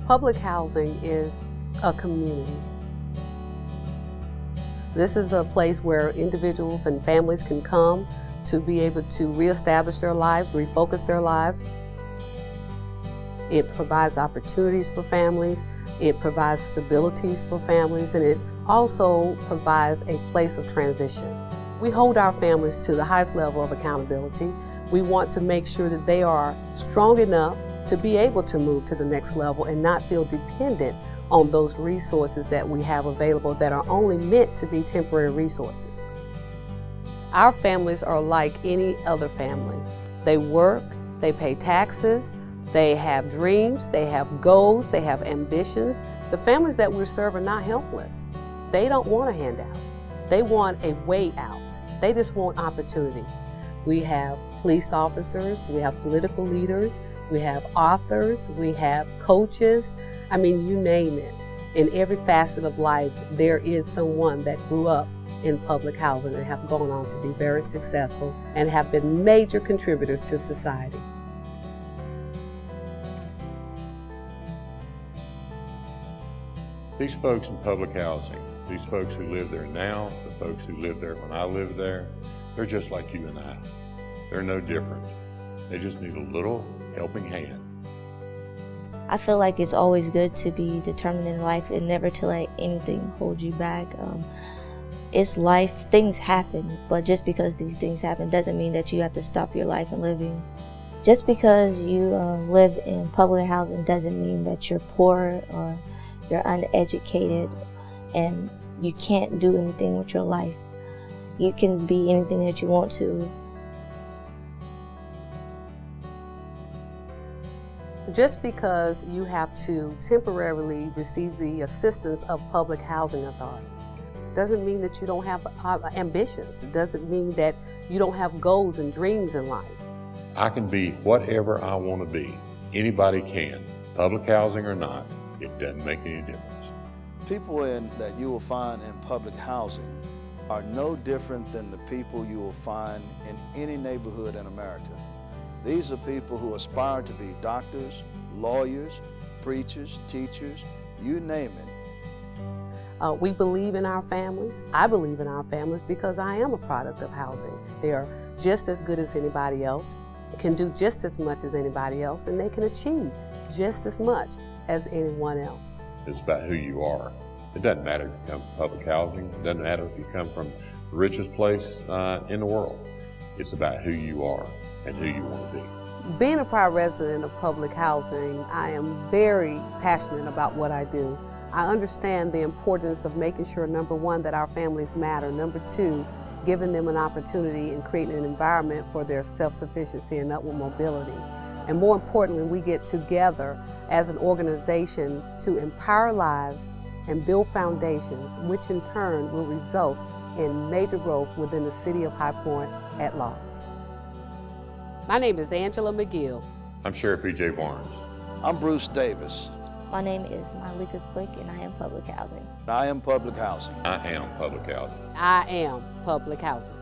Public housing is a community. This is a place where individuals and families can come to be able to reestablish their lives, refocus their lives. It provides opportunities for families, it provides stabilities for families, and it also provides a place of transition. We hold our families to the highest level of accountability. We want to make sure that they are strong enough to be able to move to the next level and not feel dependent on those resources that we have available that are only meant to be temporary resources. Our families are like any other family. They work, they pay taxes, they have dreams, they have goals, they have ambitions. The families that we serve are not helpless. They don't want a handout. They want a way out. They just want opportunity. We have police officers, we have political leaders, we have authors, we have coaches. I mean, you name it. In every facet of life, there is someone that grew up in public housing and have gone on to be very successful and have been major contributors to society. These folks in public housing, these folks who live there now, the folks who lived there when I lived there, they're just like you and I. They're no different. They just need a little helping hand. I feel like it's always good to be determined in life and never to let anything hold you back. It's life, things happen, but just because these things happen doesn't mean that you have to stop your life and living. Just because you live in public housing doesn't mean that you're poor or you're uneducated and you can't do anything with your life. You can be anything that you want to. Just because you have to temporarily receive the assistance of public housing authority doesn't mean that you don't have ambitions. It doesn't mean that you don't have goals and dreams in life. I can be whatever I want to be. Anybody can. Public housing or not, it doesn't make any difference. People that you will find in public housing are no different than the people you will find in any neighborhood in America. These are people who aspire to be doctors, lawyers, preachers, teachers, you name it. We believe in our families. I believe in our families because I am a product of housing. They are just as good as anybody else, can do just as much as anybody else, and they can achieve just as much as anyone else. It's about who you are. It doesn't matter if you come from public housing. It doesn't matter if you come from the richest place in the world. It's about who you are and who you want to be. Being a proud resident of public housing, I am very passionate about what I do. I understand the importance of making sure, number one, that our families matter. Number two, giving them an opportunity and creating an environment for their self-sufficiency and upward mobility. And more importantly, we get together as an organization to empower lives and build foundations, which in turn will result in major growth within the city of High Point at large. My name is Angela McGill. I'm Sheriff P.J. Barnes. I'm Bruce Davis. My name is Malika Quick and I am public housing. I am public housing. I am public housing. I am public housing.